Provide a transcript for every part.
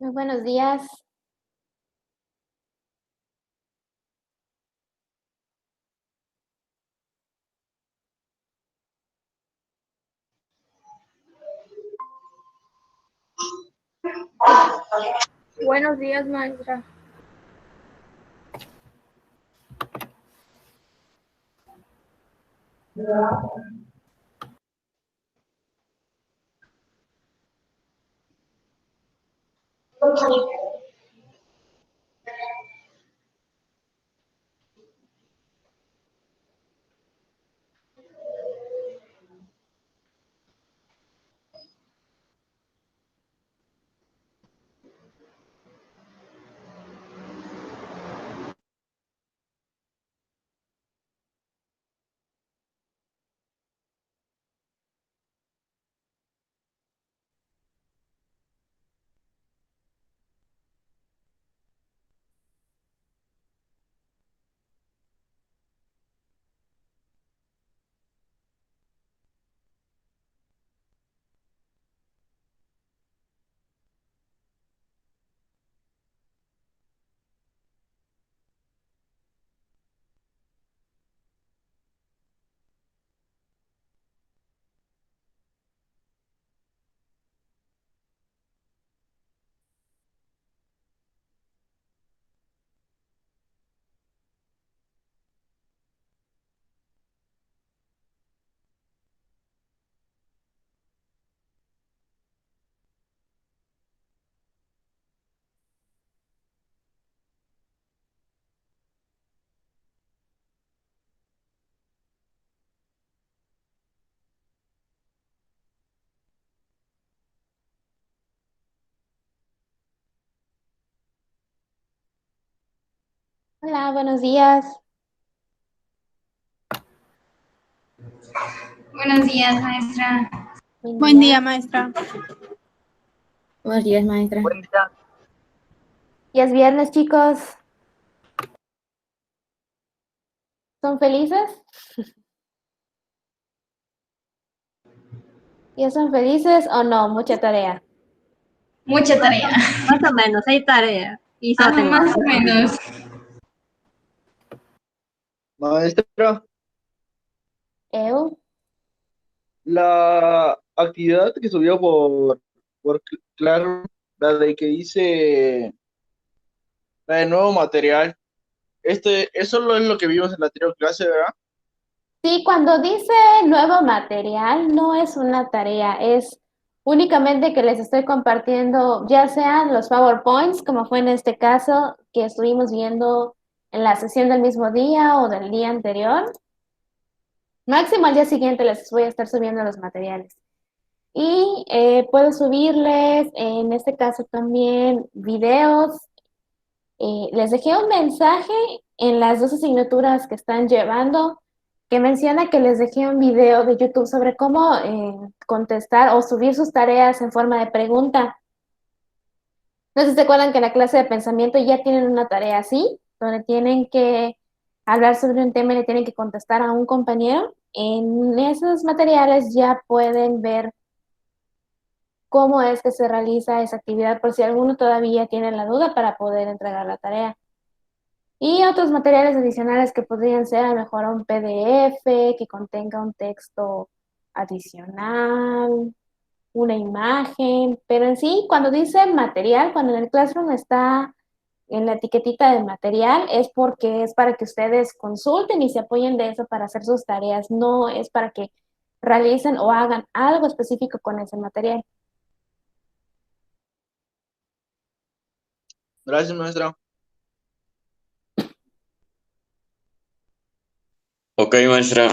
Muy buenos días. Buenos días, maestra. Hola, buenos días. Buenos días, maestra. Buen Buen día. día, maestra. Buenos días, maestra. Ya es viernes, chicos. ¿Son felices? ¿Ya son felices o no? Mucha tarea. Mucha tarea. Más o menos, hay tarea. Y se la Ajá, tengo. más o menos. Maestra, ¿Eu? la actividad que subió por Claro, la de que dice la de nuevo material, eso es lo que vimos en la anterior clase, ¿verdad? Sí, cuando dice nuevo material, no es una tarea, es únicamente que les estoy compartiendo, ya sean los PowerPoints, como fue en este caso, que estuvimos viendo en la sesión del mismo día o del día anterior. Máximo al día siguiente les voy a estar subiendo los materiales. Y puedo subirles, en este caso también, videos. Les dejé un mensaje en las dos asignaturas que están llevando que menciona que les dejé un video de YouTube sobre cómo contestar o subir sus tareas en forma de pregunta. No sé si se acuerdan que en la clase de pensamiento ya tienen una tarea así, donde tienen que hablar sobre un tema y le tienen que contestar a un compañero. En esos materiales ya pueden ver cómo es que se realiza esa actividad por si alguno todavía tiene la duda para poder entregar la tarea. Y otros materiales adicionales que podrían ser a lo mejor un PDF que contenga un texto adicional, una imagen, pero en sí, cuando dice material, cuando en el Classroom está en la etiquetita de material, es porque es para que ustedes consulten y se apoyen de eso para hacer sus tareas, no es para que realicen o hagan algo específico con ese material. Gracias, maestra. Ok, maestra.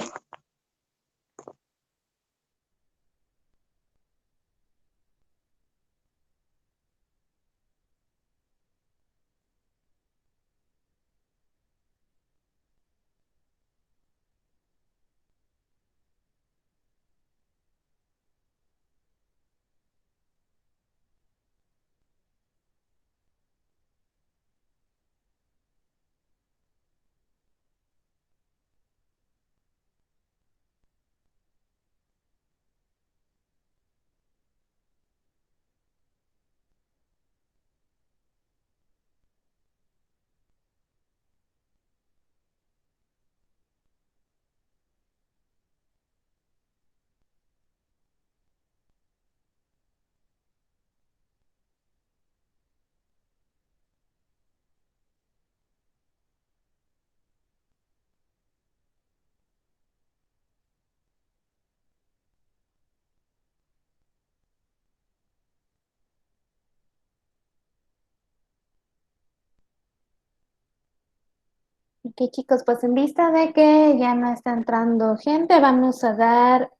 Ok, chicos, pues en vista de que ya no está entrando gente, vamos a dar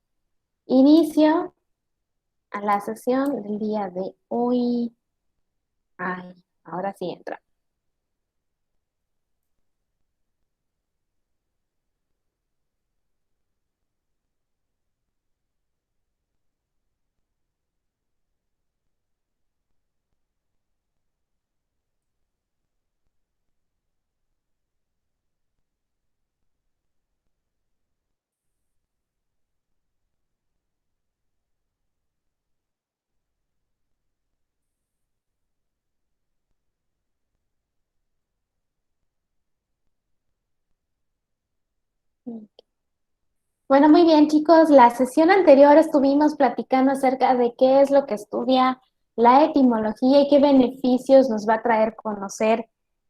inicio a la sesión del día de hoy. Ay, ahora sí entra. Bueno, muy bien, chicos. La sesión anterior estuvimos platicando acerca de qué es lo que estudia la etimología y qué beneficios nos va a traer conocer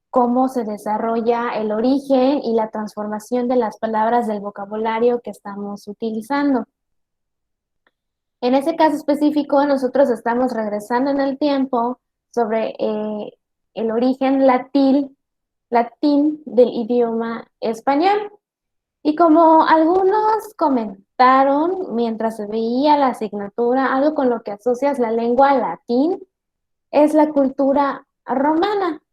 cómo se desarrolla el origen y la transformación de las palabras del vocabulario que estamos utilizando. En ese caso específico, nosotros estamos regresando en el tiempo sobre el origen latín del idioma español. Y como algunos comentaron mientras se veía la asignatura, algo con lo que asocias la lengua latín es la cultura romana.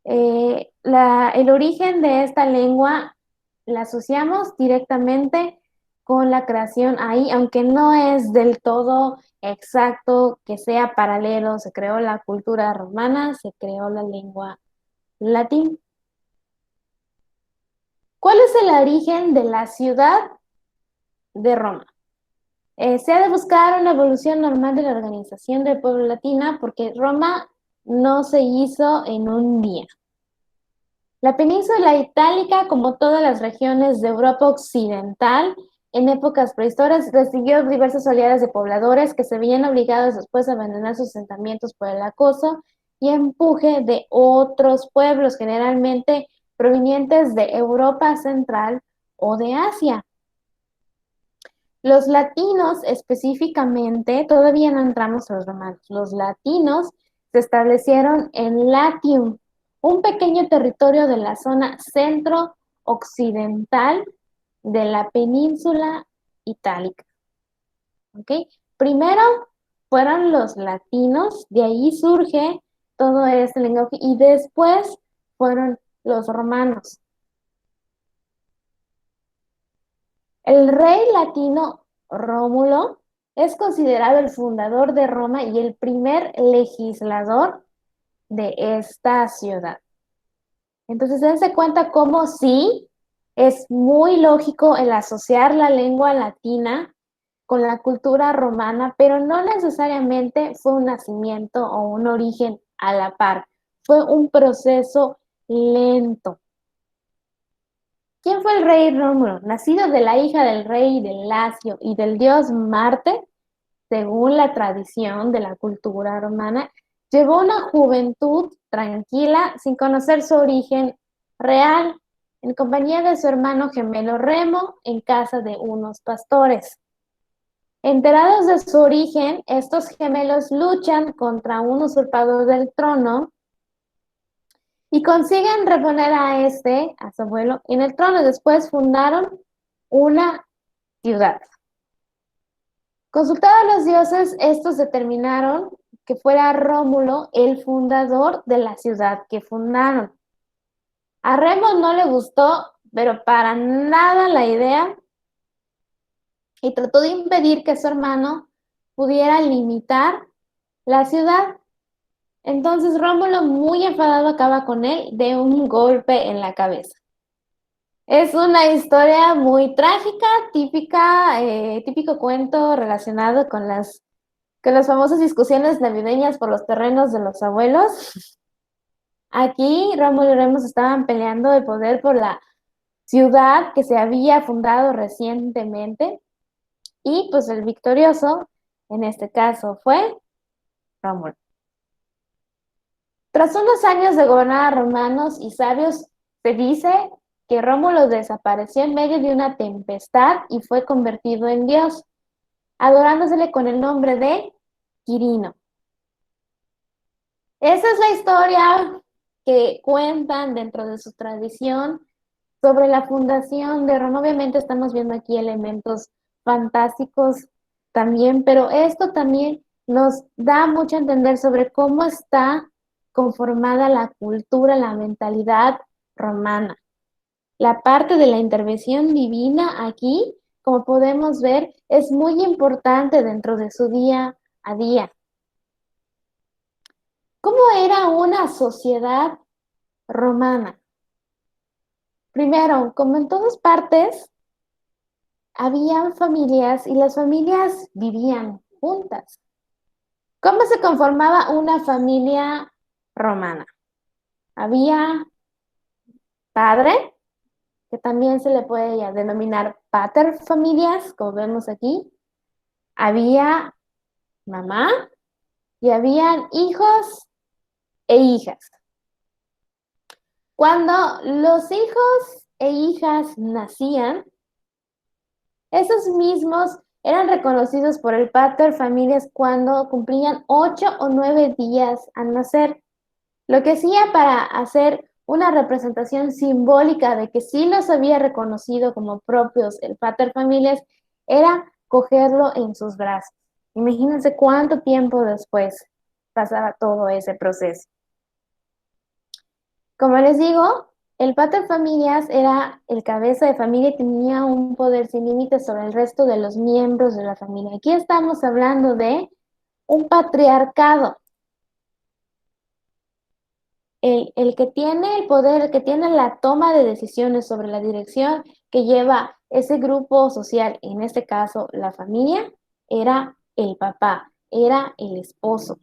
El origen de esta lengua la asociamos directamente con la creación ahí, aunque no es del todo exacto que sea paralelo, se creó la cultura romana, se creó la lengua latín. ¿Cuál es el origen de la ciudad de Roma? Se ha de buscar una evolución normal de la organización del pueblo latina porque Roma no se hizo en un día. La península itálica, como todas las regiones de Europa occidental, en épocas prehistóricas recibió diversas oleadas de pobladores que se veían obligados después a abandonar sus asentamientos por el acoso y empuje de otros pueblos, generalmente provenientes de Europa Central o de Asia. Los latinos específicamente, todavía no entramos a los romanos, los latinos se establecieron en Latium, un pequeño territorio de la zona centro-occidental de la península itálica. ¿Ok? Primero fueron los latinos, de ahí surge todo este lenguaje, y después fueron los romanos. El rey latino Rómulo es considerado el fundador de Roma y el primer legislador de esta ciudad. Entonces, dense cuenta cómo sí es muy lógico el asociar la lengua latina con la cultura romana, pero no necesariamente fue un nacimiento o un origen a la par. Fue un proceso lento. ¿Quién fue el rey Rómulo? Nacido de la hija del rey de Lacio y del dios Marte, según la tradición de la cultura romana, llevó una juventud tranquila sin conocer su origen real, en compañía de su hermano gemelo Remo, en casa de unos pastores. Enterados de su origen, estos gemelos luchan contra un usurpador del trono y consiguen reponer a su abuelo, en el trono. Después fundaron una ciudad. Consultados a los dioses, estos determinaron que fuera Rómulo el fundador de la ciudad que fundaron. A Remo no le gustó, pero para nada la idea, y trató de impedir que su hermano pudiera limitar la ciudad. Entonces Rómulo, muy enfadado, acaba con él de un golpe en la cabeza. Es una historia muy trágica, típico cuento relacionado con las famosas discusiones navideñas por los terrenos de los abuelos. Aquí Rómulo y Remus estaban peleando el poder por la ciudad que se había fundado recientemente, y pues el victorioso en este caso fue Rómulo. Tras unos años de gobernar a romanos y sabios, se dice que Rómulo desapareció en medio de una tempestad y fue convertido en dios, adorándosele con el nombre de Quirino. Esa es la historia que cuentan dentro de su tradición sobre la fundación de Roma. Obviamente estamos viendo aquí elementos fantásticos también, pero esto también nos da mucho a entender sobre cómo está conformada la cultura, la mentalidad romana. La parte de la intervención divina aquí, como podemos ver, es muy importante dentro de su día a día. ¿Cómo era una sociedad romana? Primero, como en todas partes, habían familias y las familias vivían juntas. ¿Cómo se conformaba una familia romana? Había padre, que también se le puede ya denominar pater familias, como vemos aquí. Había mamá y habían hijos e hijas. Cuando los hijos e hijas nacían, esos mismos eran reconocidos por el pater familias cuando cumplían 8 o 9 días al nacer, lo que hacía para hacer una representación simbólica de que sí los había reconocido como propios el pater familias, era cogerlo en sus brazos. Imagínense cuánto tiempo después pasaba todo ese proceso. Como les digo, el pater familias era el cabeza de familia y tenía un poder sin límites sobre el resto de los miembros de la familia. Aquí estamos hablando de un patriarcado. El que tiene el poder, el que tiene la toma de decisiones sobre la dirección que lleva ese grupo social, en este caso la familia, era el papá, era el esposo.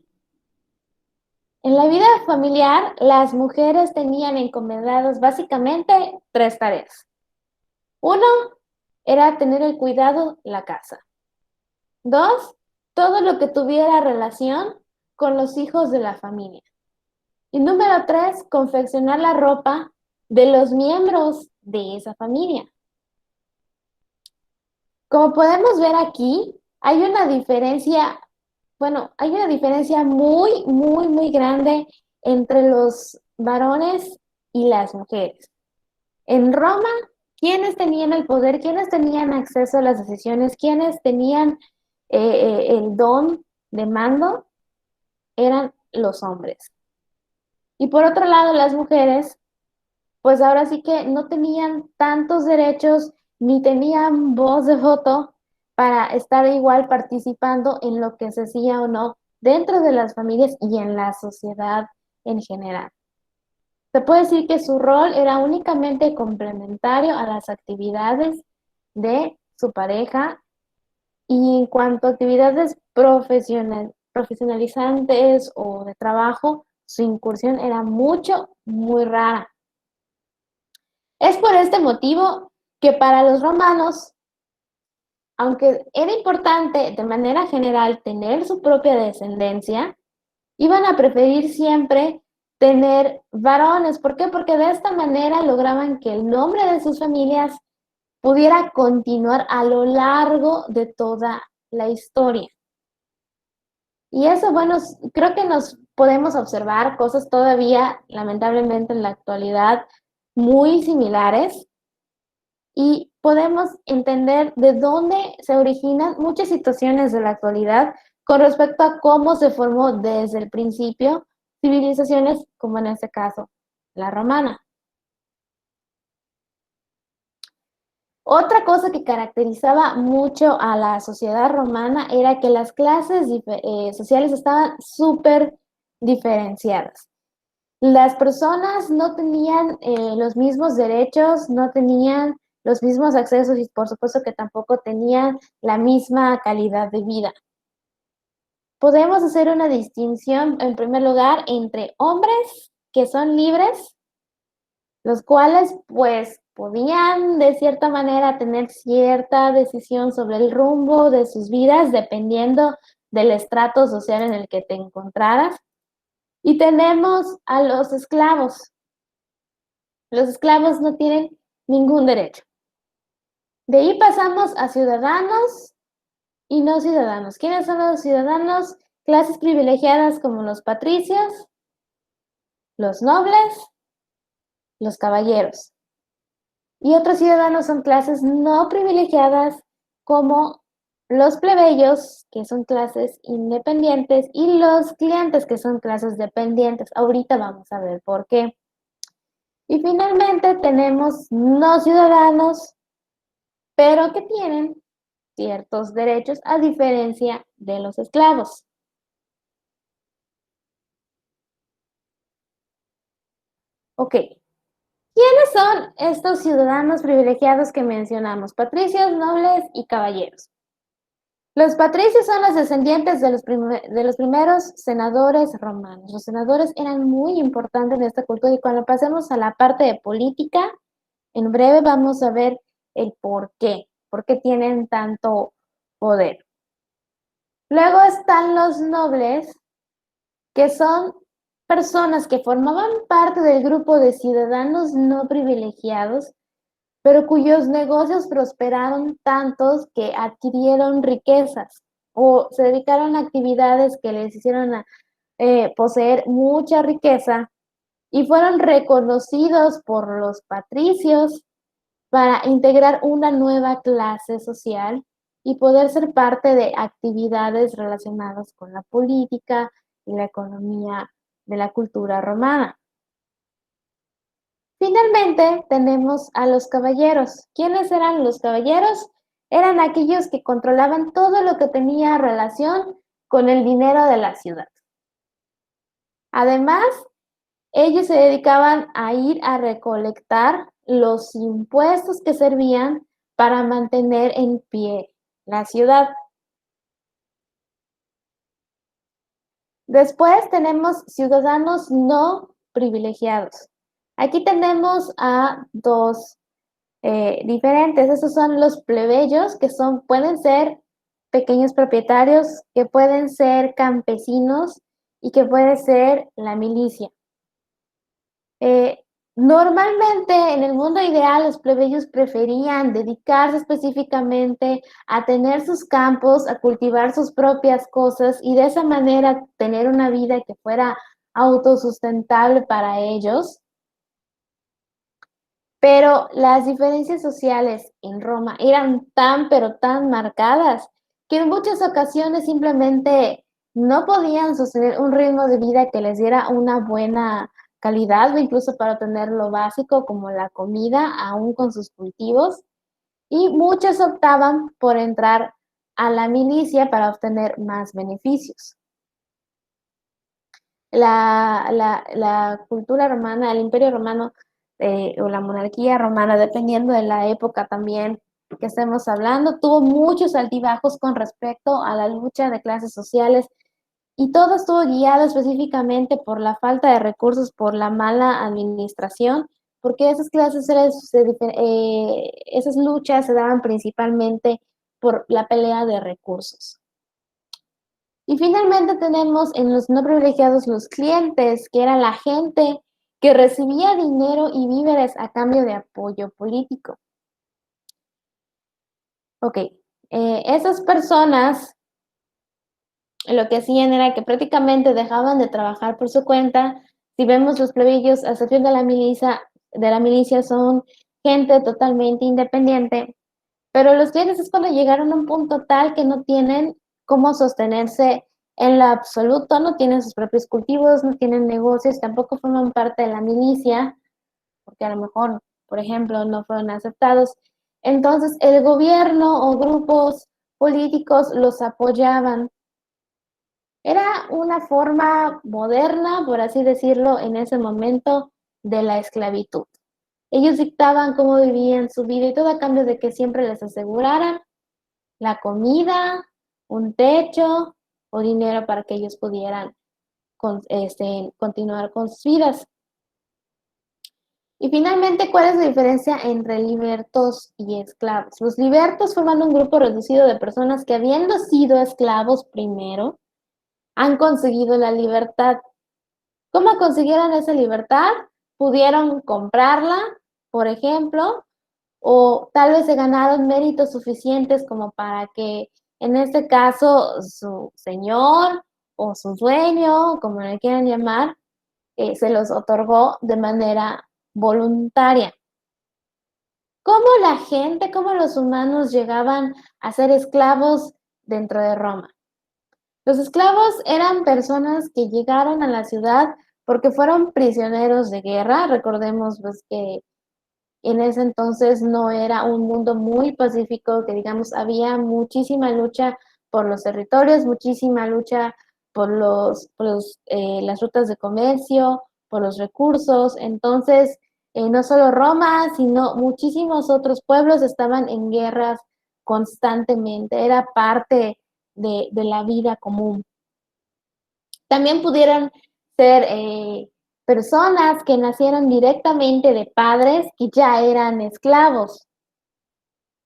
En la vida familiar, las mujeres tenían encomendadas básicamente 3 tareas. Uno, era tener el cuidado de la casa. 2, todo lo que tuviera relación con los hijos de la familia. Y número 3, confeccionar la ropa de los miembros de esa familia. Como podemos ver aquí, hay una diferencia muy grande entre los varones y las mujeres. En Roma, ¿quiénes tenían el poder? ¿Quiénes tenían acceso a las decisiones? ¿Quiénes tenían el don de mando? Eran los hombres. Y por otro lado, las mujeres, pues ahora sí que no tenían tantos derechos ni tenían voz de voto para estar igual participando en lo que se hacía o no dentro de las familias y en la sociedad en general. Se puede decir que su rol era únicamente complementario a las actividades de su pareja y en cuanto a actividades profesionalizantes o de trabajo, su incursión era muy rara. Es por este motivo que para los romanos, aunque era importante de manera general tener su propia descendencia, iban a preferir siempre tener varones. ¿Por qué? Porque de esta manera lograban que el nombre de sus familias pudiera continuar a lo largo de toda la historia. Y eso, bueno, creo que nos podemos observar cosas todavía, lamentablemente en la actualidad, muy similares. Y podemos entender de dónde se originan muchas situaciones de la actualidad con respecto a cómo se formó desde el principio civilizaciones como en este caso la romana. Otra cosa que caracterizaba mucho a la sociedad romana era que las clases sociales estaban súper diferenciadas. Las personas no tenían los mismos derechos, no tenían los mismos accesos y por supuesto que tampoco tenían la misma calidad de vida. Podemos hacer una distinción en primer lugar entre hombres que son libres, los cuales pues podían de cierta manera tener cierta decisión sobre el rumbo de sus vidas dependiendo del estrato social en el que te encontraras. Y tenemos a los esclavos. Los esclavos no tienen ningún derecho. De ahí pasamos a ciudadanos y no ciudadanos. ¿Quiénes son los ciudadanos? Clases privilegiadas como los patricios los nobles, los caballeros. Y otros ciudadanos son clases no privilegiadas como los plebeyos, que son clases independientes, y los clientes, que son clases dependientes. Ahorita vamos a ver por qué. Y finalmente tenemos no ciudadanos, pero que tienen ciertos derechos a diferencia de los esclavos. Ok. ¿Quiénes son estos ciudadanos privilegiados que mencionamos? Patricios, nobles y caballeros. Los patricios son los descendientes de los primeros senadores romanos. Los senadores eran muy importantes en esta cultura y cuando pasemos a la parte de política, en breve vamos a ver el por qué tienen tanto poder. Luego están los nobles, que son personas que formaban parte del grupo de ciudadanos no privilegiados, pero cuyos negocios prosperaron tantos que adquirieron riquezas o se dedicaron a actividades que les hicieron poseer mucha riqueza y fueron reconocidos por los patricios para integrar una nueva clase social y poder ser parte de actividades relacionadas con la política y la economía de la cultura romana. Finalmente, tenemos a los caballeros. ¿Quiénes eran los caballeros? Eran aquellos que controlaban todo lo que tenía relación con el dinero de la ciudad. Además, ellos se dedicaban a ir a recolectar los impuestos que servían para mantener en pie la ciudad. Después tenemos ciudadanos no privilegiados. Aquí tenemos a dos diferentes. Estos son los plebeyos, que pueden ser pequeños propietarios, que pueden ser campesinos y que puede ser la milicia. Normalmente en el mundo ideal los plebeyos preferían dedicarse específicamente a tener sus campos, a cultivar sus propias cosas y de esa manera tener una vida que fuera autosustentable para ellos. Pero las diferencias sociales en Roma eran pero tan marcadas que en muchas ocasiones simplemente no podían sostener un ritmo de vida que les diera una buena calidad o incluso para obtener lo básico como la comida, aún con sus cultivos. Y muchos optaban por entrar a la milicia para obtener más beneficios. La cultura romana, el imperio romano o la monarquía romana, dependiendo de la época también que estemos hablando, tuvo muchos altibajos con respecto a la lucha de clases sociales y todo estuvo guiado específicamente por la falta de recursos, por la mala administración, porque esas esas luchas se daban principalmente por la pelea de recursos. Y finalmente tenemos en los no privilegiados los clientes, que era la gente que recibía dinero y víveres a cambio de apoyo político. Ok, esas personas lo que hacían era que prácticamente dejaban de trabajar por su cuenta. Si vemos los plebeyos, a excepción de la milicia son gente totalmente independiente, pero los clientes es cuando llegaron a un punto tal que no tienen cómo sostenerse en lo absoluto, no tienen sus propios cultivos, no tienen negocios, tampoco forman parte de la milicia, porque a lo mejor, por ejemplo, no fueron aceptados. Entonces, el gobierno o grupos políticos los apoyaban. Era una forma moderna, por así decirlo, en ese momento de la esclavitud. Ellos dictaban cómo vivían su vida y todo a cambio de que siempre les aseguraran la comida, un techo o dinero para que ellos pudieran continuar con sus vidas. Y finalmente, ¿cuál es la diferencia entre libertos y esclavos? Los libertos forman un grupo reducido de personas que, habiendo sido esclavos primero, han conseguido la libertad. ¿Cómo consiguieron esa libertad? Pudieron comprarla, por ejemplo, o tal vez se ganaron méritos suficientes como para que, en este caso, su señor o su dueño, como le quieran llamar, se los otorgó de manera voluntaria. ¿Cómo la gente, cómo los humanos llegaban a ser esclavos dentro de Roma? Los esclavos eran personas que llegaron a la ciudad porque fueron prisioneros de guerra. Recordemos pues, que en ese entonces no era un mundo muy pacífico, que digamos había muchísima lucha por los territorios, muchísima lucha por las rutas de comercio, por los recursos. Entonces, no solo Roma, sino muchísimos otros pueblos estaban en guerras constantemente. Era parte de la vida común. También pudieron ser personas que nacieron directamente de padres que ya eran esclavos,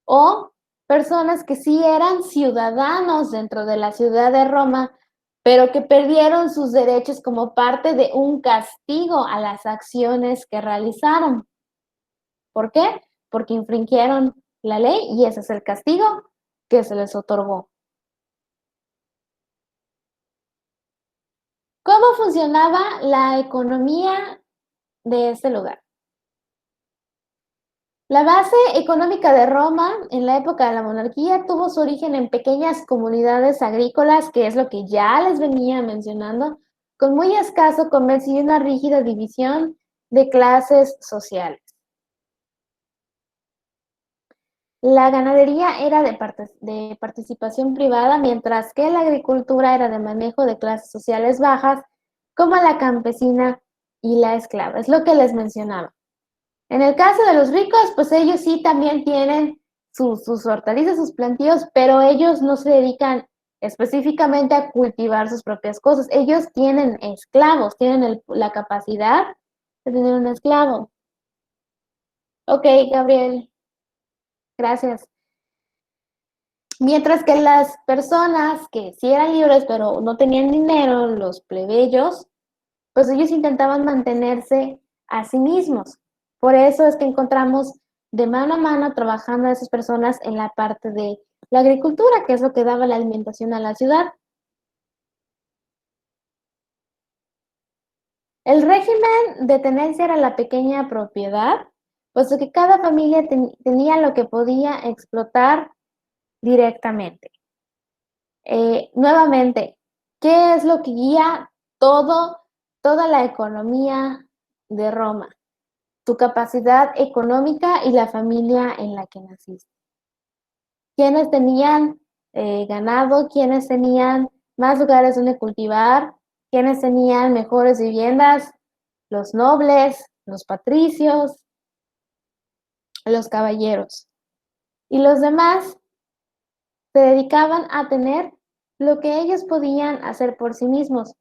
o personas que sí eran ciudadanos dentro de la ciudad de Roma, pero que perdieron sus derechos como parte de un castigo a las acciones que realizaron. ¿Por qué? Porque infringieron la ley y ese es el castigo que se les otorgó. ¿Cómo funcionaba la economía de este lugar? La base económica de Roma en la época de la monarquía tuvo su origen en pequeñas comunidades agrícolas, que es lo que ya les venía mencionando, con muy escaso comercio y una rígida división de clases sociales. La ganadería era de participación privada, mientras que la agricultura era de manejo de clases sociales bajas, como la campesina y la esclava. Es lo que les mencionaba. En el caso de los ricos, pues ellos sí también tienen sus hortalizas, sus plantíos, pero ellos no se dedican específicamente a cultivar sus propias cosas. Ellos tienen esclavos, tienen la capacidad de tener un esclavo. Ok, Gabriel, gracias. Mientras que las personas que sí eran libres, pero no tenían dinero, los plebeyos, pues ellos intentaban mantenerse a sí mismos. Por eso es que encontramos de mano a mano trabajando a esas personas en la parte de la agricultura, que es lo que daba la alimentación a la ciudad. El régimen de tenencia era la pequeña propiedad, puesto que cada familia tenía lo que podía explotar directamente. Nuevamente, ¿qué es lo que guía toda la economía de Roma? Tu capacidad económica y la familia en la que naciste. ¿Quiénes tenían ganado? ¿Quiénes tenían más lugares donde cultivar? ¿Quiénes tenían mejores viviendas? Los nobles, los patricios, los caballeros. Y los demás se dedicaban a tener lo que ellos podían hacer por sí mismos.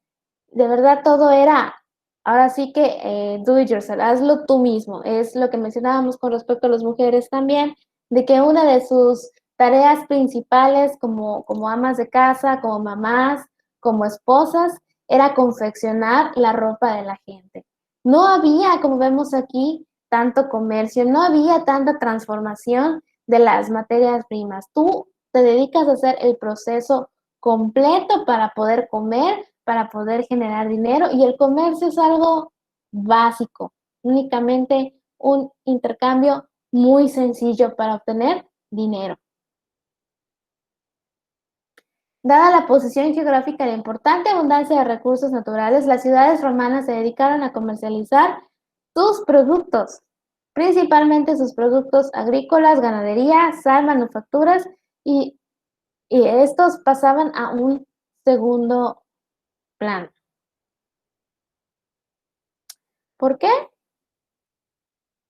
De verdad todo era, ahora sí que do it yourself, hazlo tú mismo. Es lo que mencionábamos con respecto a las mujeres también, de que una de sus tareas principales como amas de casa, como mamás, como esposas, era confeccionar la ropa de la gente. No había, como vemos aquí, tanto comercio, no había tanta transformación de las materias primas. Tú te dedicas a hacer el proceso completo para poder comer, para poder generar dinero, y el comercio es algo básico, únicamente un intercambio muy sencillo para obtener dinero. Dada la posición geográfica y la importante abundancia de recursos naturales, las ciudades romanas se dedicaron a comercializar sus productos, principalmente sus productos agrícolas, ganadería, sal, manufacturas, y estos pasaban a un segundo plano. ¿Por qué?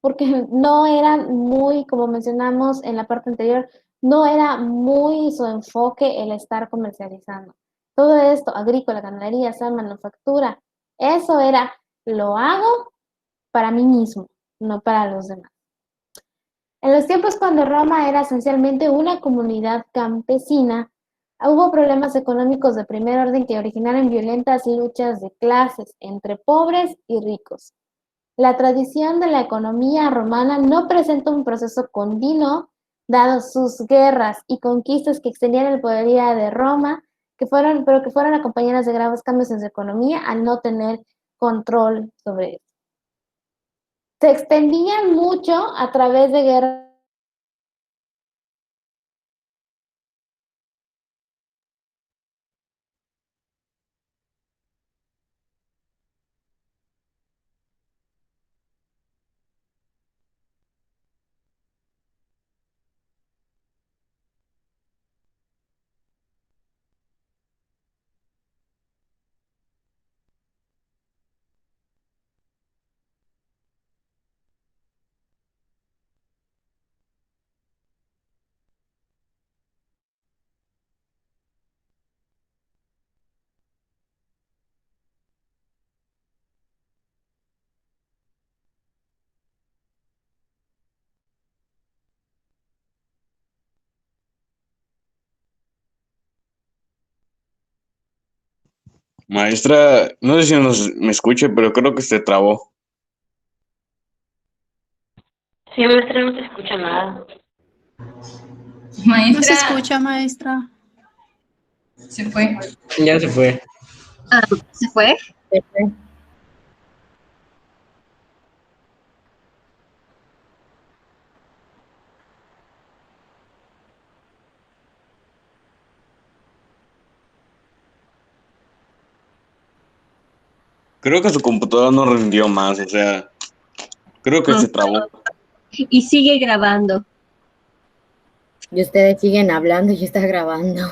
Porque no eran muy, como mencionamos en la parte anterior, no era muy su enfoque el estar comercializando. Todo esto, agrícola, ganadería, sal, manufactura, eso era, lo hago para mí mismo, no para los demás. En los tiempos cuando Roma era esencialmente una comunidad campesina, hubo problemas económicos de primer orden que originaron violentas luchas de clases entre pobres y ricos. La tradición de la economía romana no presenta un proceso continuo, dado sus guerras y conquistas que extendían el poderío de Roma, pero que fueron acompañadas de graves cambios en su economía al no tener control sobre eso. Se extendían mucho a través de guerras. Maestra, no sé si me escuche, pero creo que se trabó. Sí, maestra, no se escucha nada. Maestra. No se escucha, maestra. Se fue. Ya se fue. Ah, ¿se fue? Creo que su computadora no rindió más, o sea, creo que se trabó. Y sigue grabando. Y ustedes siguen hablando y está grabando.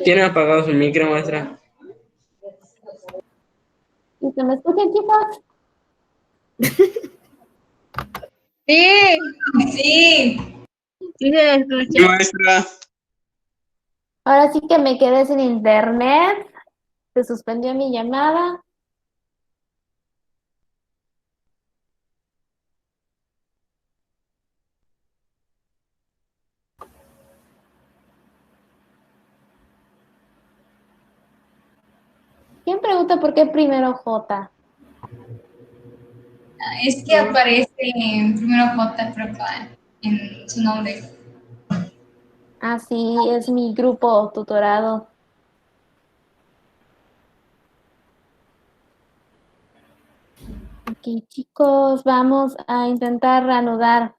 Tiene apagado su micro, maestra. ¿Y se me escuchan, chicos? Sí, sí. Sí, se Sí, escucha. maestra. Ahora sí que me quedé sin internet. Se suspendió mi llamada. ¿Quién pregunta por qué primero J? Es que aparece primero J, creo que en su nombre. Ah, sí, es mi grupo tutorado. Ok, chicos, vamos a intentar reanudar.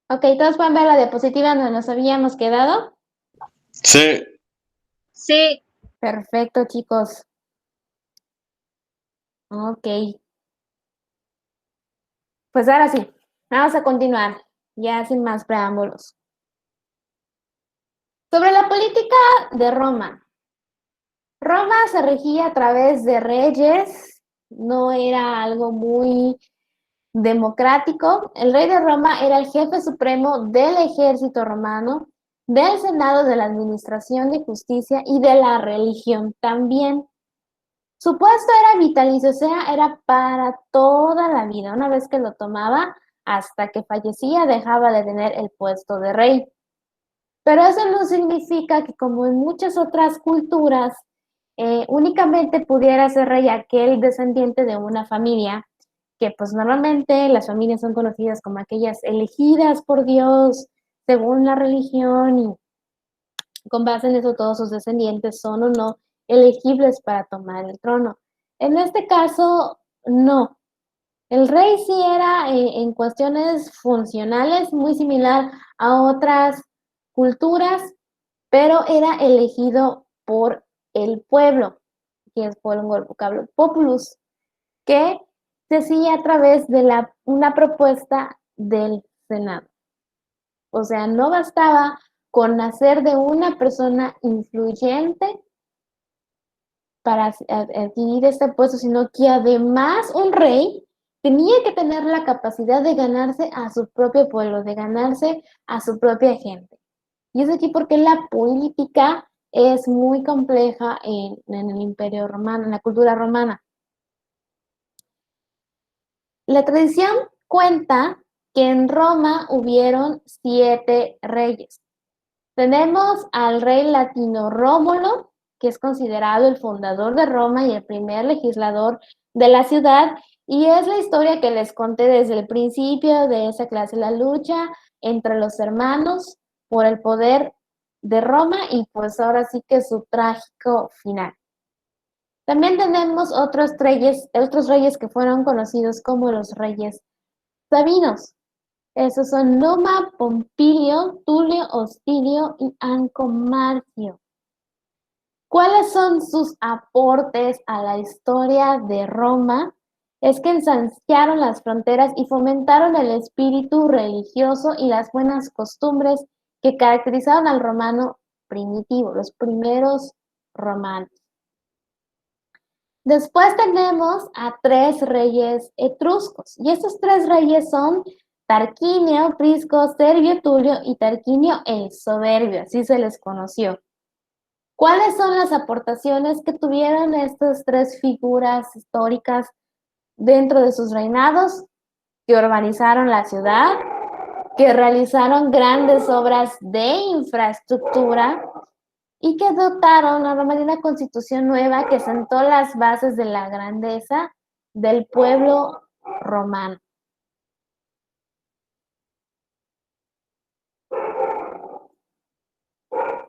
Ok, ¿todos pueden ver la diapositiva donde nos habíamos quedado? Sí. Sí. Perfecto, chicos. Ok. Pues ahora sí. Vamos a continuar, ya sin más preámbulos. Sobre la política de Roma. Roma se regía a través de reyes, no era algo muy democrático. El rey de Roma era el jefe supremo del ejército romano, del Senado, de la administración de justicia y de la religión también. Su puesto era vitalicio, o sea, era para toda la vida. Una vez que lo tomaba, hasta que fallecía, dejaba de tener el puesto de rey. Pero eso no significa que, como en muchas otras culturas, únicamente pudiera ser rey aquel descendiente de una familia, que pues normalmente las familias son conocidas como aquellas elegidas por Dios según la religión, y con base en eso todos sus descendientes son o no elegibles para tomar el trono. En este caso, no. El rey sí era en cuestiones funcionales muy similar a otras culturas, pero era elegido por el pueblo, que es por un vocablo populus, que se hacía a través de una propuesta del Senado. O sea, no bastaba con nacer de una persona influyente para adquirir este puesto, sino que además un rey tenía que tener la capacidad de ganarse a su propio pueblo, de ganarse a su propia gente. Y es aquí porque la política es muy compleja en el Imperio Romano, en la cultura romana. La tradición cuenta que en Roma hubieron 7 reyes. Tenemos al rey latino Rómulo, que es considerado el fundador de Roma y el primer legislador de la ciudad, y es la historia que les conté desde el principio de esa clase, la lucha entre los hermanos por el poder de Roma y pues ahora sí que su trágico final. También tenemos otros reyes que fueron conocidos como los reyes sabinos. Esos son Numa, Pompilio, Tulio, Hostilio y Anco Marcio. ¿Cuáles son sus aportes a la historia de Roma? Es que ensancharon las fronteras y fomentaron el espíritu religioso y las buenas costumbres que caracterizaron al romano primitivo, los primeros romanos. Después tenemos a 3 reyes etruscos, y estos 3 reyes son Tarquinio, Prisco, Servio Tulio y Tarquinio el Soberbio, así se les conoció. ¿Cuáles son las aportaciones que tuvieron estas 3 figuras históricas dentro de sus reinados? Que urbanizaron la ciudad, que realizaron grandes obras de infraestructura y que dotaron a Roma de una constitución nueva que sentó las bases de la grandeza del pueblo romano.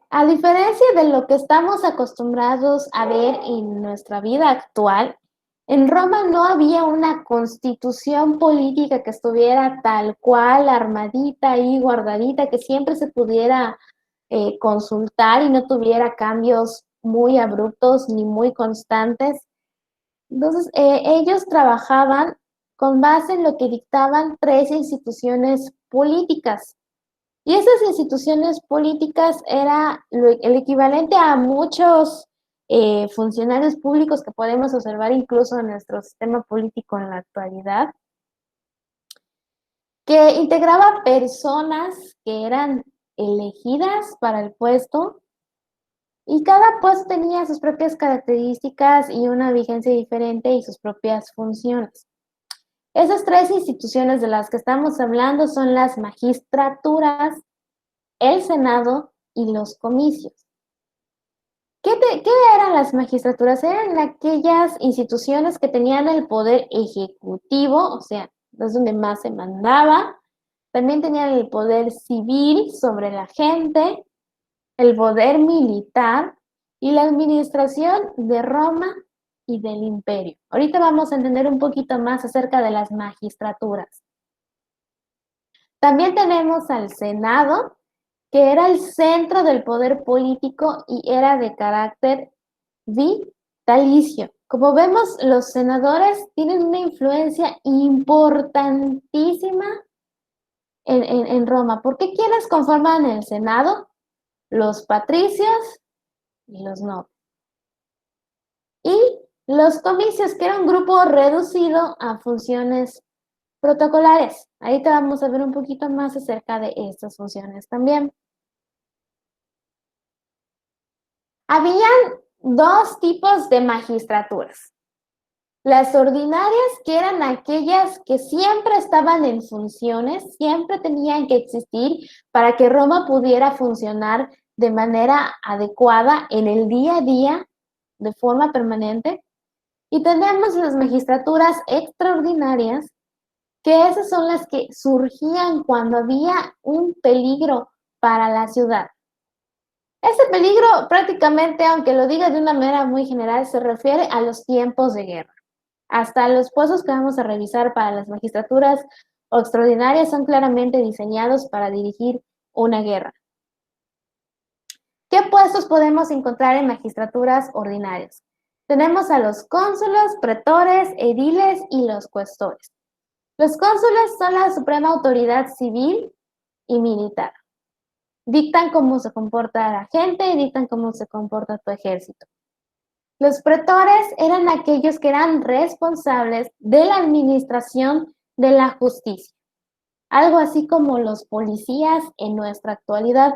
A diferencia de lo que estamos acostumbrados a ver en nuestra vida actual, en Roma no había una constitución política que estuviera tal cual, armadita y guardadita, que siempre se pudiera consultar y no tuviera cambios muy abruptos ni muy constantes. Entonces, ellos trabajaban con base en lo que dictaban 3 instituciones políticas. Y esas instituciones políticas era el equivalente a muchos funcionarios públicos que podemos observar incluso en nuestro sistema político en la actualidad, que integraba personas que eran elegidas para el puesto, y cada puesto tenía sus propias características y una vigencia diferente y sus propias funciones. Esas 3 instituciones de las que estamos hablando son las magistraturas, el Senado y los comicios. ¿Qué eran las magistraturas? Eran aquellas instituciones que tenían el poder ejecutivo, o sea, es donde más se mandaba. También tenían el poder civil sobre la gente, el poder militar y la administración de Roma y del imperio. Ahorita vamos a entender un poquito más acerca de las magistraturas. También tenemos al Senado, que era el centro del poder político y era de carácter vitalicio. Como vemos, los senadores tienen una influencia importantísima en Roma. Porque ¿quiénes conforman el Senado? Los patricios y los nobles. Y los comicios, que era un grupo reducido a funciones protocolares. Ahorita vamos a ver un poquito más acerca de estas funciones también. Habían dos tipos de magistraturas. Las ordinarias, que eran aquellas que siempre estaban en funciones, siempre tenían que existir para que Roma pudiera funcionar de manera adecuada en el día a día, de forma permanente. Y tenemos las magistraturas extraordinarias, que esas son las que surgían cuando había un peligro para la ciudad. Ese peligro prácticamente, aunque lo diga de una manera muy general, se refiere a los tiempos de guerra. Hasta los puestos que vamos a revisar para las magistraturas extraordinarias son claramente diseñados para dirigir una guerra. ¿Qué puestos podemos encontrar en magistraturas ordinarias? Tenemos a los cónsules, pretores, ediles y los cuestores. Los cónsules son la suprema autoridad civil y militar. Dictan cómo se comporta la gente, dictan cómo se comporta tu ejército. Los pretores eran aquellos que eran responsables de la administración de la justicia, algo así como los policías en nuestra actualidad.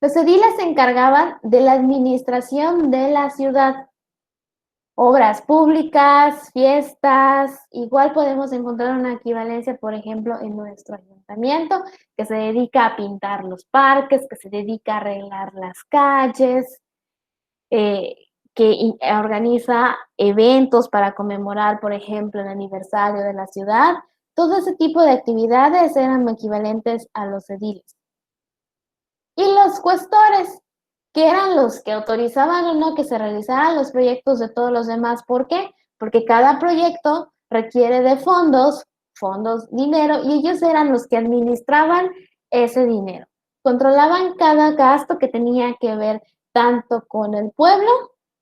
Los ediles se encargaban de la administración de la ciudad, obras públicas, fiestas. Igual podemos encontrar una equivalencia, por ejemplo, en nuestro ayuntamiento, que se dedica a pintar los parques, que se dedica a arreglar las calles, que organiza eventos para conmemorar, por ejemplo, el aniversario de la ciudad. Todo ese tipo de actividades eran equivalentes a los ediles. Y los cuestores, que eran los que autorizaban o no que se realizaran los proyectos de todos los demás. ¿Por qué? Porque cada proyecto requiere de fondos, dinero, y ellos eran los que administraban ese dinero. Controlaban cada gasto que tenía que ver tanto con el pueblo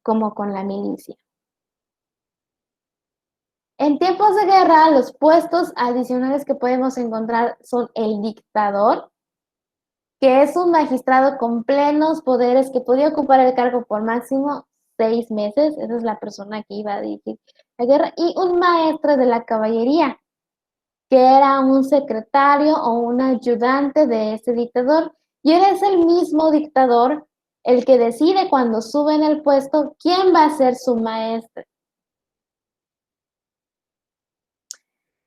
como con la milicia. En tiempos de guerra, los puestos adicionales que podemos encontrar son el dictador, que es un magistrado con plenos poderes que podía ocupar el cargo por máximo 6 meses. Esa es la persona que iba a dirigir la guerra. Y un maestre de la caballería, que era un secretario o un ayudante de ese dictador. Y él es el mismo dictador el que decide cuando sube en el puesto quién va a ser su maestre.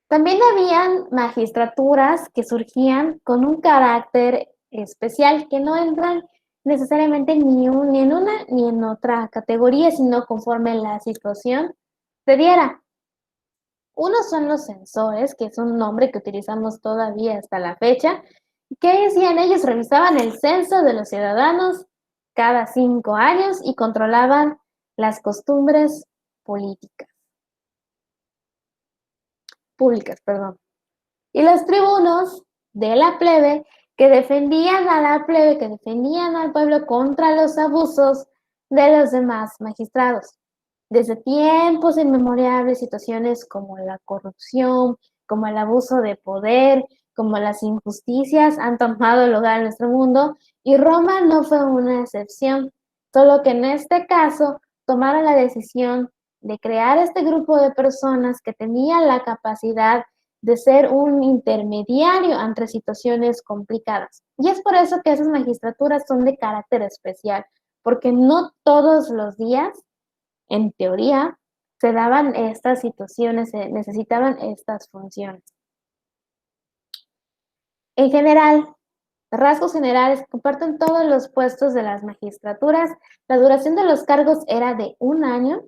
También habían magistraturas que surgían con un carácter especial, que no entran necesariamente ni en una ni en otra categoría, sino conforme la situación se diera. Unos son los censores, que es un nombre que utilizamos todavía hasta la fecha. ¿Qué decían ellos? Revisaban el censo de los ciudadanos cada 5 años y controlaban las costumbres públicas. Y los tribunos de la plebe, que defendían a la plebe, que defendían al pueblo contra los abusos de los demás magistrados. Desde tiempos inmemorables, situaciones como la corrupción, como el abuso de poder, como las injusticias han tomado lugar en nuestro mundo, y Roma no fue una excepción, solo que en este caso tomaron la decisión de crear este grupo de personas que tenían la capacidad de ser un intermediario entre situaciones complicadas. Y es por eso que esas magistraturas son de carácter especial, porque no todos los días, en teoría, se daban estas situaciones, se necesitaban estas funciones. En general, rasgos generales comparten todos los puestos de las magistraturas. La duración de los cargos era de 1 año.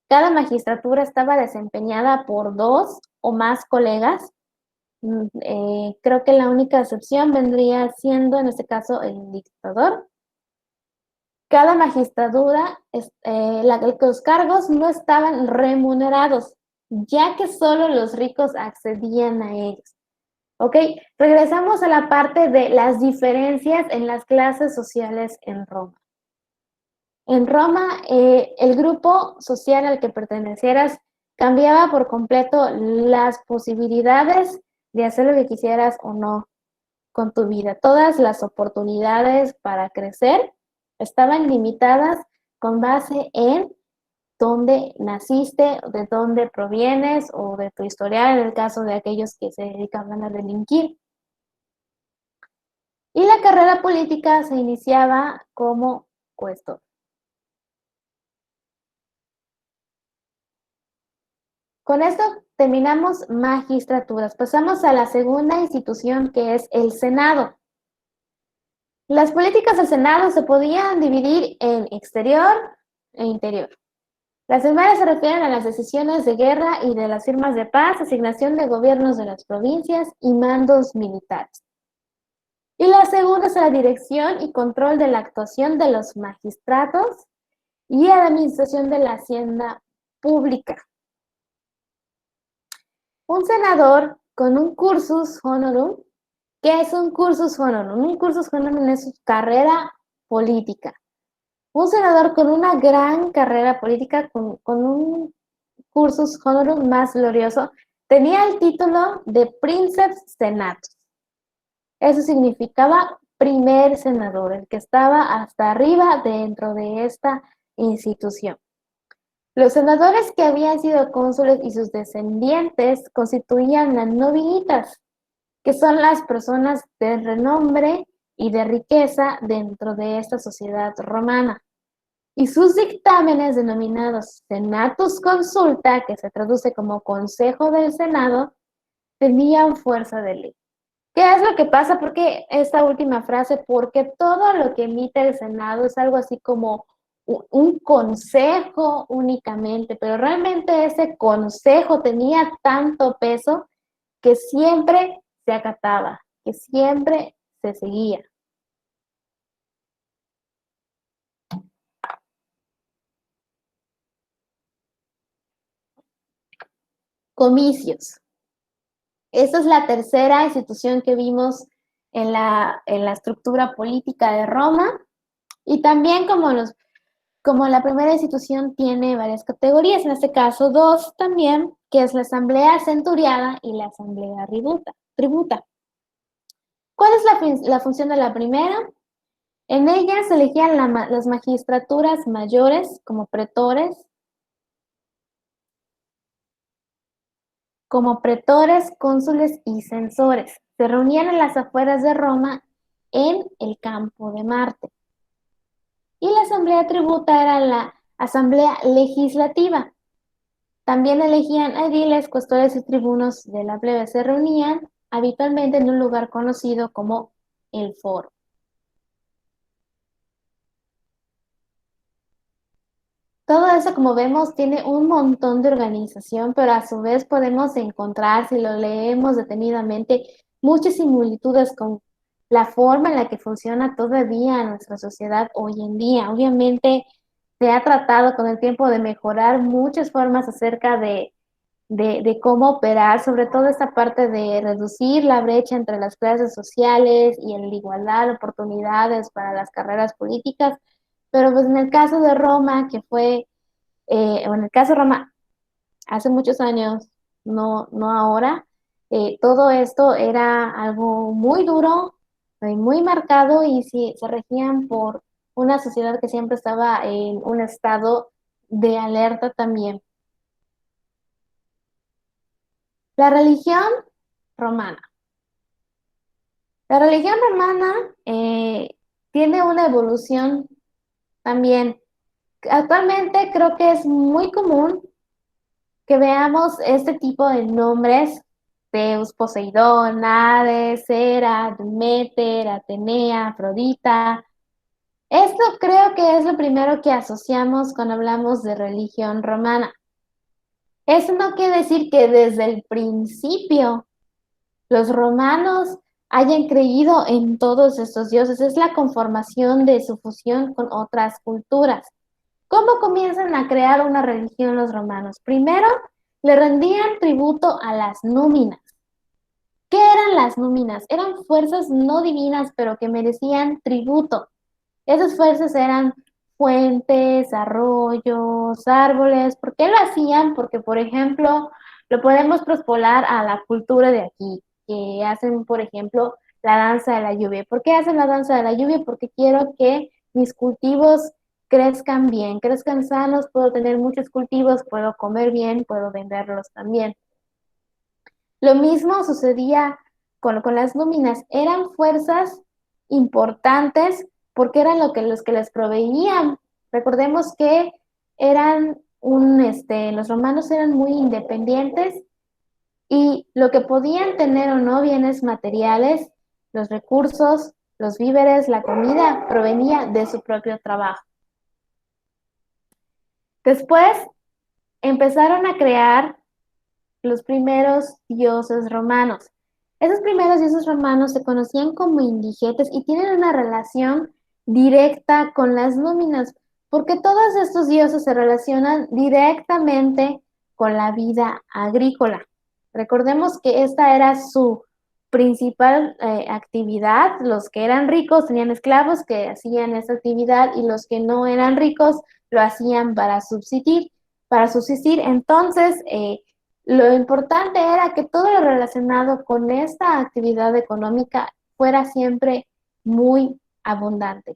Cada magistratura estaba desempeñada por 2 o más colegas. Creo que la única excepción vendría siendo, en este caso, el dictador. Cada magistratura, los cargos no estaban remunerados, ya que solo los ricos accedían a ellos. ¿Ok? Regresamos a la parte de las diferencias en las clases sociales en Roma. En Roma, el grupo social al que pertenecieras cambiaba por completo las posibilidades de hacer lo que quisieras o no con tu vida. Todas las oportunidades para crecer estaban limitadas con base en dónde naciste, de dónde provienes o de tu historial, en el caso de aquellos que se dedicaban a delinquir. Y la carrera política se iniciaba como cuestor. Con esto terminamos magistraturas. Pasamos a la segunda institución, que es el Senado. Las políticas del Senado se podían dividir en exterior e interior. Las primeras se refieren a las decisiones de guerra y de las firmas de paz, asignación de gobiernos de las provincias y mandos militares. Y la segunda es a la dirección y control de la actuación de los magistrados y a la administración de la hacienda pública. Un senador con un cursus honorum. ¿Qué es un cursus honorum? Un cursus honorum es su carrera política. Un senador con una gran carrera política, con un cursus honorum más glorioso, tenía el título de princeps senatus. Eso significaba primer senador, el que estaba hasta arriba dentro de esta institución. Los senadores que habían sido cónsules y sus descendientes constituían las nobilitas, que son las personas de renombre y de riqueza dentro de esta sociedad romana. Y sus dictámenes, denominados senatus consulta, que se traduce como Consejo del Senado, tenían fuerza de ley. ¿Qué es lo que pasa? Porque esta última frase, porque todo lo que emite el Senado es algo así como un consejo únicamente, pero realmente ese consejo tenía tanto peso que siempre se acataba, que siempre se seguía. Comicios. Esta es la tercera institución que vimos en la estructura política de Roma, y también como la primera institución tiene varias categorías, en este caso dos también, que es la asamblea centuriada y la asamblea tributa. ¿Cuál es la función de la primera? En ella se elegían las magistraturas mayores como pretores, cónsules y censores. Se reunían en las afueras de Roma en el campo de Marte. Y la asamblea tributa era la asamblea legislativa. También elegían ediles, cuestores y tribunos de la plebe. Se reunían habitualmente en un lugar conocido como el foro. Todo eso, como vemos, tiene un montón de organización, pero a su vez podemos encontrar, si lo leemos detenidamente, muchas similitudes con la forma en la que funciona todavía nuestra sociedad hoy en día. Obviamente se ha tratado con el tiempo de mejorar muchas formas acerca de cómo operar, sobre todo esta parte de reducir la brecha entre las clases sociales y en la igualdad de oportunidades para las carreras políticas. Pero pues en el caso de Roma, que fue, o en el caso de Roma, hace muchos años, no ahora, todo esto era algo muy duro, muy marcado, y se regían por una sociedad que siempre estaba en un estado de alerta también. La religión romana. La religión romana tiene una evolución también. Actualmente creo que es muy común que veamos este tipo de nombres: Zeus, Poseidón, Hades, Hera, Deméter, Atenea, Afrodita. Esto creo que es lo primero que asociamos cuando hablamos de religión romana. Eso no quiere decir que desde el principio los romanos hayan creído en todos estos dioses. Es la conformación de su fusión con otras culturas. ¿Cómo comienzan a crear una religión los romanos? Primero, le rendían tributo a las núminas. ¿Qué eran las núminas? Eran fuerzas no divinas, pero que merecían tributo. Esas fuerzas eran fuentes, arroyos, árboles. ¿Por qué lo hacían? Porque, por ejemplo, lo podemos traspolar a la cultura de aquí. que hacen, por ejemplo, la danza de la lluvia. ¿Por qué hacen la danza de la lluvia? Porque quiero que mis cultivos crezcan bien, crezcan sanos, puedo tener muchos cultivos, puedo comer bien, puedo venderlos también. Lo mismo sucedía con las nóminas, eran fuerzas importantes porque eran los que les proveían. Recordemos que los romanos eran muy independientes y lo que podían tener o no, bienes materiales, los recursos, los víveres, la comida, provenía de su propio trabajo. Después empezaron a crear los primeros dioses romanos. Esos primeros dioses romanos se conocían como indigetes y tienen una relación directa con las nóminas, porque todos estos dioses se relacionan directamente con la vida agrícola. Recordemos que esta era su principal actividad. Los que eran ricos tenían esclavos que hacían esa actividad y los que no eran ricos lo hacían para subsistir. Entonces, lo importante era que todo lo relacionado con esta actividad económica fuera siempre muy abundante.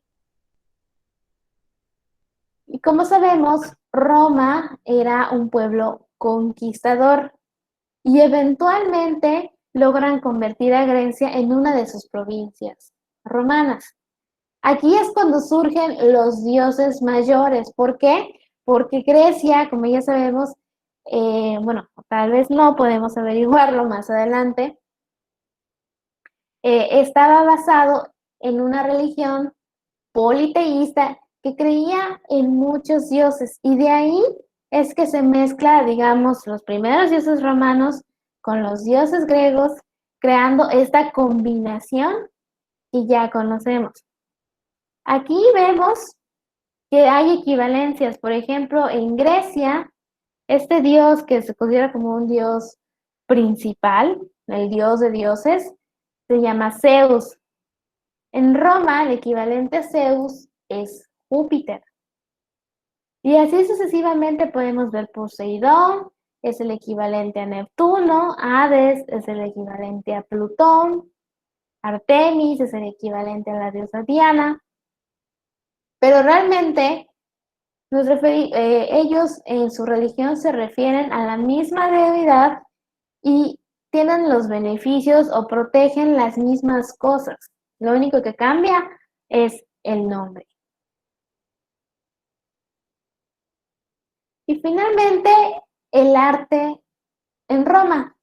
Y como sabemos, Roma era un pueblo conquistador y eventualmente logran convertir a Grecia en una de sus provincias romanas. Aquí es cuando surgen los dioses mayores. ¿Por qué? Porque Grecia, como ya sabemos, tal vez no, podemos averiguarlo más adelante, estaba basado en una religión politeísta que creía en muchos dioses y de ahí es que se mezcla, digamos, los primeros dioses romanos con los dioses griegos, creando esta combinación que ya conocemos. Aquí vemos que hay equivalencias. Por ejemplo, en Grecia, este dios que se considera como un dios principal, el dios de dioses, se llama Zeus. En Roma, el equivalente a Zeus es Júpiter. Y así sucesivamente podemos ver Poseidón, es el equivalente a Neptuno, Hades es el equivalente a Plutón, Artemis es el equivalente a la diosa Diana. Pero realmente ellos en su religión se refieren a la misma deidad y tienen los beneficios o protegen las mismas cosas. Lo único que cambia es el nombre. Y finalmente, el arte en Roma.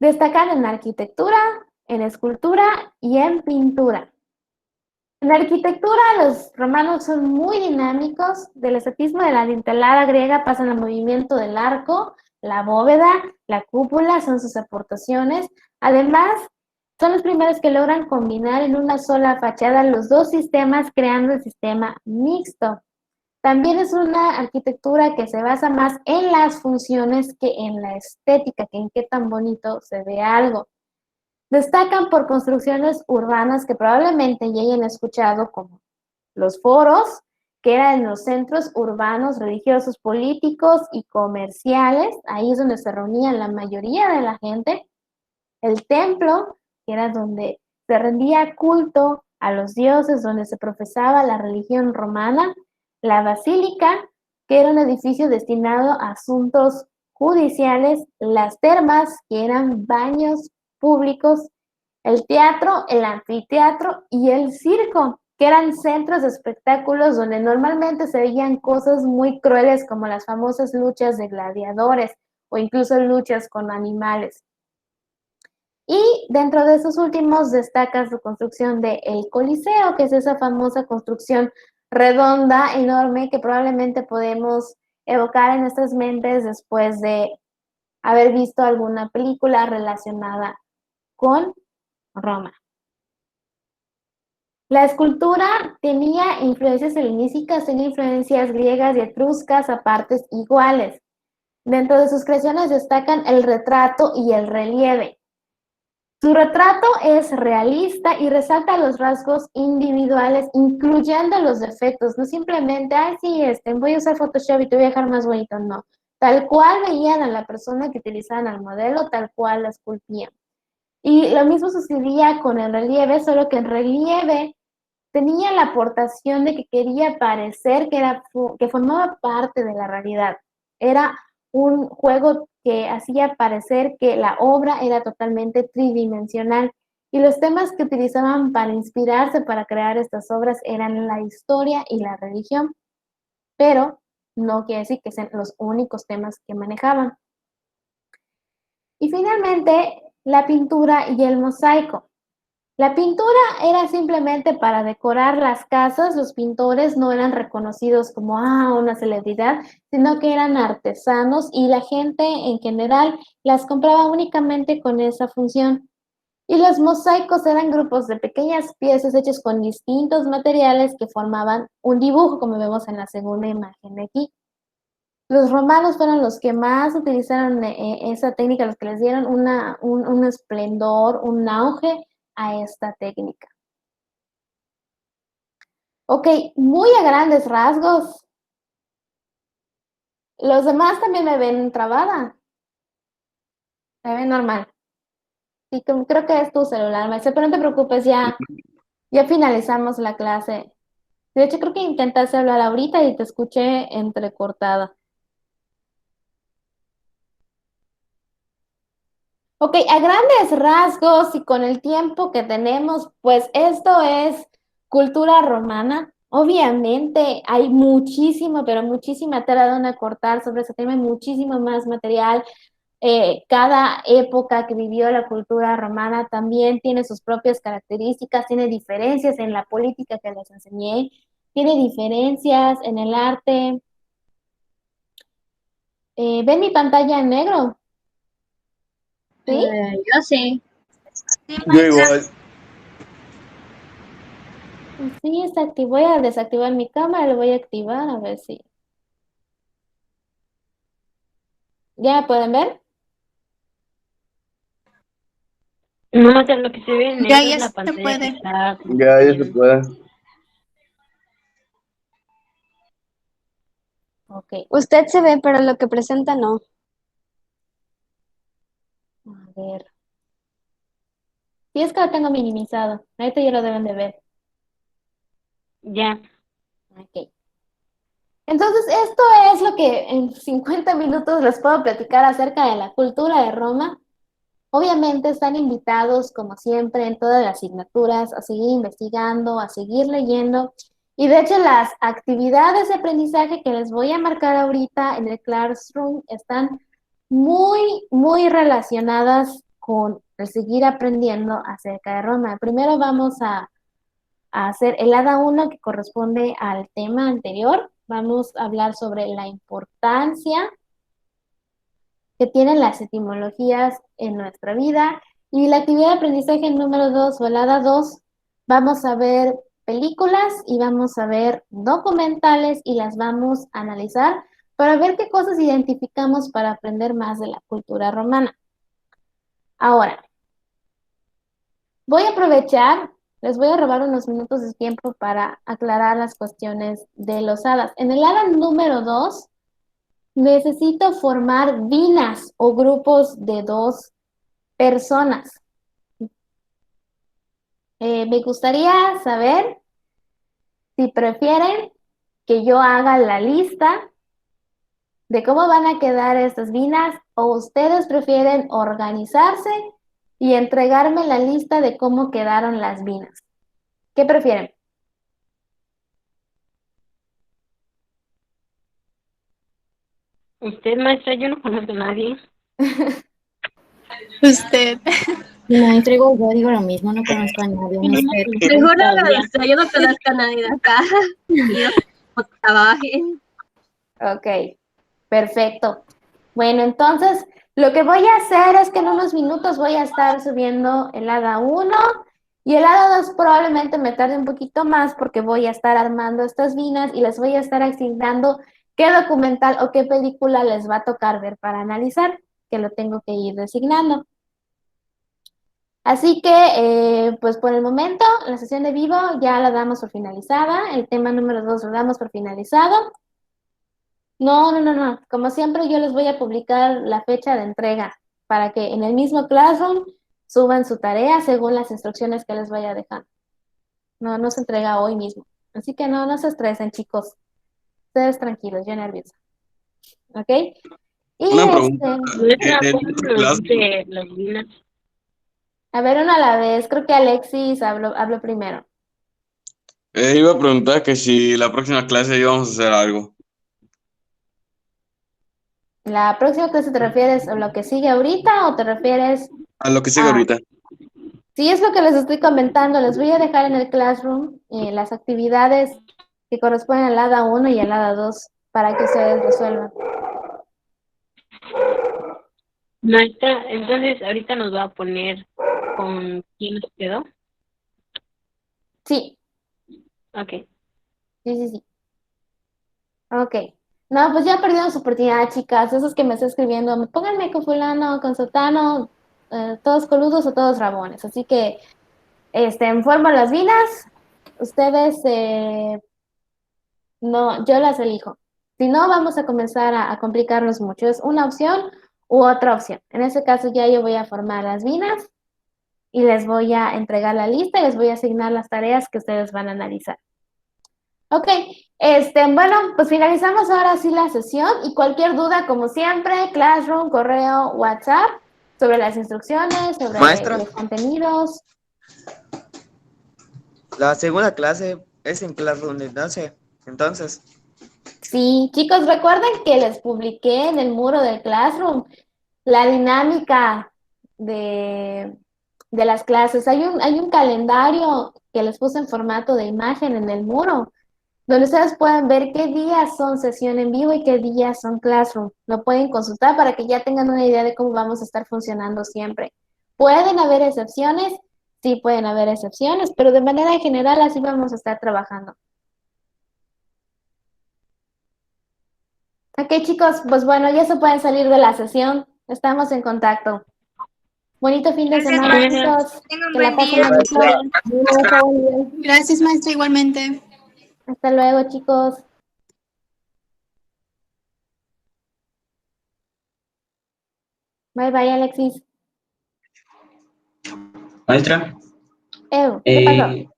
Destacan en arquitectura, en escultura y en pintura. En la arquitectura, los romanos son muy dinámicos. Del estatismo de la dintelada griega pasan al movimiento del arco, la bóveda, la cúpula, son sus aportaciones. Además, son los primeros que logran combinar en una sola fachada los dos sistemas, creando el sistema mixto. También es una arquitectura que se basa más en las funciones que en la estética, que en qué tan bonito se ve algo. Destacan por construcciones urbanas que probablemente ya hayan escuchado, como los foros, que eran los centros urbanos, religiosos, políticos y comerciales. Ahí es donde se reunían la mayoría de la gente. El templo, que era donde se rendía culto a los dioses, donde se profesaba la religión romana. La basílica, que era un edificio destinado a asuntos judiciales. Las termas, que eran baños públicos, el teatro, el anfiteatro y el circo, que eran centros de espectáculos donde normalmente se veían cosas muy crueles como las famosas luchas de gladiadores o incluso luchas con animales. Y dentro de esos últimos destaca su construcción del Coliseo, que es esa famosa construcción redonda, enorme, que probablemente podemos evocar en nuestras mentes después de haber visto alguna película relacionada con Roma. La escultura tenía influencias helenísticas, tenía influencias griegas y etruscas a partes iguales. Dentro de sus creaciones destacan el retrato y el relieve. Su retrato es realista y resalta los rasgos individuales, incluyendo los defectos. No simplemente, voy a usar Photoshop y te voy a dejar más bonito. No. tal cual veían a la persona que utilizaban al modelo, tal cual la esculpían. Y lo mismo sucedía con el relieve, solo que el relieve tenía la aportación de que quería parecer que formaba parte de la realidad. Era un juego que hacía parecer que la obra era totalmente tridimensional. Y los temas que utilizaban para inspirarse para crear estas obras eran la historia y la religión, pero no quiere decir que sean los únicos temas que manejaban. Y finalmente, la pintura y el mosaico. La pintura era simplemente para decorar las casas, los pintores no eran reconocidos como una celebridad, sino que eran artesanos y la gente en general las compraba únicamente con esa función. Y los mosaicos eran grupos de pequeñas piezas hechas con distintos materiales que formaban un dibujo, como vemos en la segunda imagen de aquí. Los romanos fueron los que más utilizaron esa técnica, los que les dieron un esplendor, un auge a esta técnica. Ok, muy a grandes rasgos. Los demás también me ven trabada. Me ven normal. Sí, creo que es tu celular, Maestra, pero no te preocupes, ya finalizamos la clase. De hecho, creo que intentaste hablar ahorita y te escuché entrecortada. Ok, a grandes rasgos y con el tiempo que tenemos, pues esto es cultura romana. Obviamente hay muchísimo, pero muchísima tela de donde cortar sobre ese tema, hay muchísimo más material. Cada época que vivió la cultura romana también tiene sus propias características, tiene diferencias en la política que les enseñé, tiene diferencias en el arte. ¿Ven mi pantalla en negro? ¿Sí? Yo sí. Yo igual. Sí, está activo. Voy a desactivar mi cámara, lo voy a activar a ver si. ¿Ya me pueden ver? No, o sea, lo que se ve en Ya, negro ya es la se pantalla puede. que está Ya se compartiendo. puede. Ok, Usted se ve, pero lo que presenta no. a ver. Sí, es que lo tengo minimizado. Ahorita ya lo deben de ver. Ya. Ok. Entonces, esto es lo que en 50 minutos les puedo platicar acerca de la cultura de Roma. Obviamente están invitados, como siempre, en todas las asignaturas, a seguir investigando, a seguir leyendo. Y de hecho, las actividades de aprendizaje que les voy a marcar ahorita en el Classroom están muy, muy relacionadas con el seguir aprendiendo acerca de Roma. Primero vamos a hacer el ADA 1 que corresponde al tema anterior. Vamos a hablar sobre la importancia que tienen las etimologías en nuestra vida. Y la actividad de aprendizaje número 2 o el ADA 2, vamos a ver películas y vamos a ver documentales y las vamos a analizar para ver qué cosas identificamos para aprender más de la cultura romana. Ahora, voy a aprovechar, les voy a robar unos minutos de tiempo para aclarar las cuestiones de los hadas. En el hada número 2, necesito formar vinas o grupos de 2 personas. Me gustaría saber si prefieren que yo haga la lista de cómo van a quedar estas vinas o ustedes prefieren organizarse y entregarme la lista de cómo quedaron las vinas. ¿Qué prefieren? Usted, maestra, yo no conozco a nadie. Usted. Maestra, igual yo digo lo mismo, no conozco a nadie. Yo no Usted. conozco Seguro todavía. yo no conozco a nadie de acá. Y no sé cómo trabajen. Ok, perfecto. Bueno, entonces lo que voy a hacer es que en unos minutos voy a estar subiendo el hada 1 y el hada 2 probablemente me tarde un poquito más porque voy a estar armando estas vinas y les voy a estar asignando qué documental o qué película les va a tocar ver para analizar, que lo tengo que ir designando. Así que, pues por el momento, la sesión de vivo ya la damos por finalizada. El tema número 2 lo damos por finalizado. No. Como siempre, yo les voy a publicar la fecha de entrega para que en el mismo Classroom suban su tarea según las instrucciones que les vaya a dejar. No se entrega hoy mismo. Así que no se estresen, chicos. Ustedes tranquilos, yo nerviosa. ¿Ok? Y Una pregunta. Maestra, ¿cuándo ¿En tu nos clase? dice las minas? a ver, uno a la vez. Creo que Alexis habló primero. Iba a preguntar que si la próxima clase íbamos a hacer algo. ¿La próxima clase te refieres a lo que sigue ahorita o te refieres A lo que sigue a... ahorita. Sí, es lo que les estoy comentando. Les voy a dejar en el Classroom las actividades que corresponden al ADA 1 y al ADA 2 para que ustedes resuelvan. Maestra, entonces ahorita nos va a poner con quién nos quedó. Sí, Ok. sí. Ok. No, pues ya perdieron su oportunidad, chicas. Esos que me están escribiendo, pónganme con fulano, con sotano, todos coludos o todos rabones. Así que, en forma las vidas, ustedes, no, yo las elijo. Si no, vamos a comenzar a complicarnos mucho. Es una opción u otra opción. En ese caso, ya yo voy a formar las vidas y les voy a entregar la lista y les voy a asignar las tareas que ustedes van a analizar. Ok, bueno, pues finalizamos ahora sí la sesión y cualquier duda, como siempre, Classroom, correo, WhatsApp, sobre las instrucciones, sobre Maestra, los contenidos. la segunda clase es en Classroom, no sé. Entonces, Sí, chicos, recuerden que les publiqué en el muro del Classroom la dinámica de las clases. Hay un calendario que les puse en formato de imagen en el muro, donde ustedes pueden ver qué días son sesión en vivo y qué días son Classroom. Lo pueden consultar para que ya tengan una idea de cómo vamos a estar funcionando siempre. ¿Pueden haber excepciones? Sí, pueden haber excepciones, pero de manera general así vamos a estar trabajando. Ok, chicos, pues bueno, ya se pueden salir de la sesión. Estamos en contacto. Bonito fin de Gracias, semana, maestra. chicos. Tengan un Que la buen pasen día. bonito. Gracias, maestra, igualmente. Hasta luego, chicos. Bye, bye, Alexis. Maestra, ¿Qué pasó?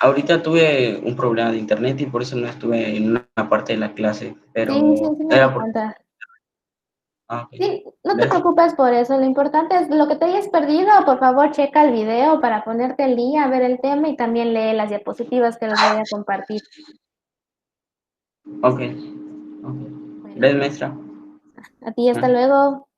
ahorita tuve un problema de internet y por eso no estuve en una parte de la clase, pero Sí me era di por... cuenta. Ah, ok. Sí, no te Gracias. preocupes por eso. Lo importante es lo que te hayas perdido. Por favor, checa el video para ponerte al día, ver el tema y también lee las diapositivas que les voy a compartir. Ok. Bueno, Gracias, maestra. a ti hasta luego.